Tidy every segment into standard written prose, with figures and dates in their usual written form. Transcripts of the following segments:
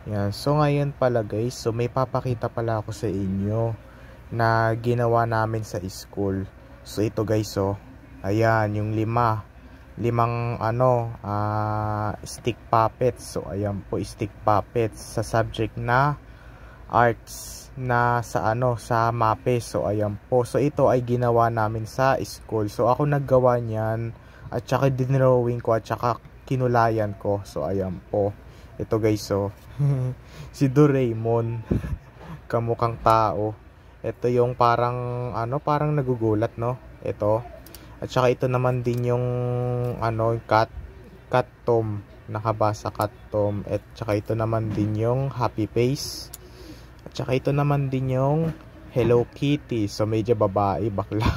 Yan. So ngayon pala guys, so may papakita pala ako sa inyo na ginawa namin sa school. So ito guys, oh. Ayan, yung limang stick puppets. So ayan po, stick puppets sa subject na arts na sa MAPE. So ayan po. So ito ay ginawa namin sa school. So ako naggawa niyan at saka dinrawing ko at saka kinulayan ko. So ayan po. Ito guys, so si Doraemon kamukhang tao. Ito yung parang nagugulat, no? Ito. At saka ito naman din yung cat Tom, nakabasa cat Tom. At saka ito naman din yung happy face. At saka ito naman din yung Hello Kitty. So medyo babae, bakla.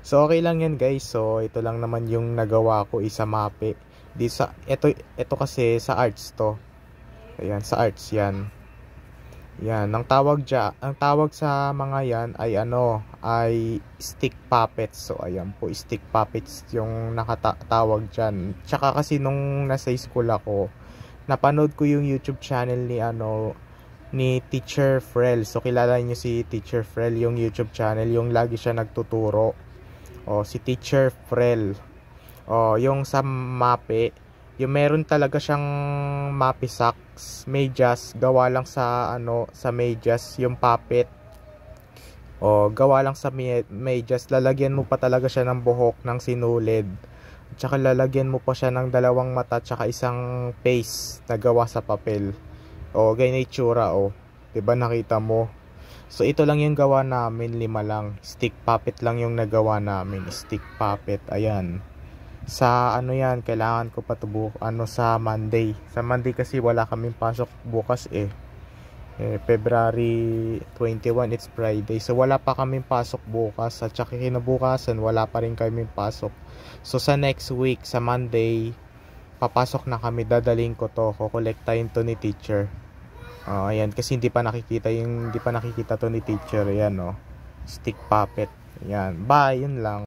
So okay lang yan guys. So ito lang naman yung nagawa ko isa MAPE. Ito kasi sa arts to. Ayan, sa arts yan. Yan, ang tawag sa mga yan ay stick puppets. So ayan po, stick puppets yung nakatawag diyan. Tsaka kasi nung nasa school ako, napanood ko yung YouTube channel ni Teacher Frel. So kilala niyo si Teacher Frel, yung YouTube channel, yung lagi siya nagtuturo. Si Teacher Frel. Yung sa MAPE, yung meron talaga siyang MAPE socks, medyas, gawa lang sa medyas, yung puppet. Gawa lang sa medyas, lalagyan mo pa talaga siya ng buhok ng sinulid. Tsaka lalagyan mo pa siya ng dalawang mata tsaka isang face na gawa sa papel. Ganyan itsura, 'di ba nakita mo? So ito lang yung gawa namin, 5 lang. Stick puppet lang yung nagawa namin, stick puppet. Ayan. Sa yan, kailangan ko pa to sa Monday. Sa Monday kasi wala kaming pasok bukas February 21, it's Friday. So wala pa kaming pasok bukas at saka kinabukasan wala pa rin kaming pasok. So sa next week, sa Monday, papasok na kami, dadaling ko to, kukolektahin to ni teacher. Ayan, kasi hindi pa nakikita to ni teacher. Ayan, stick puppet. Ayan, bye, yun lang.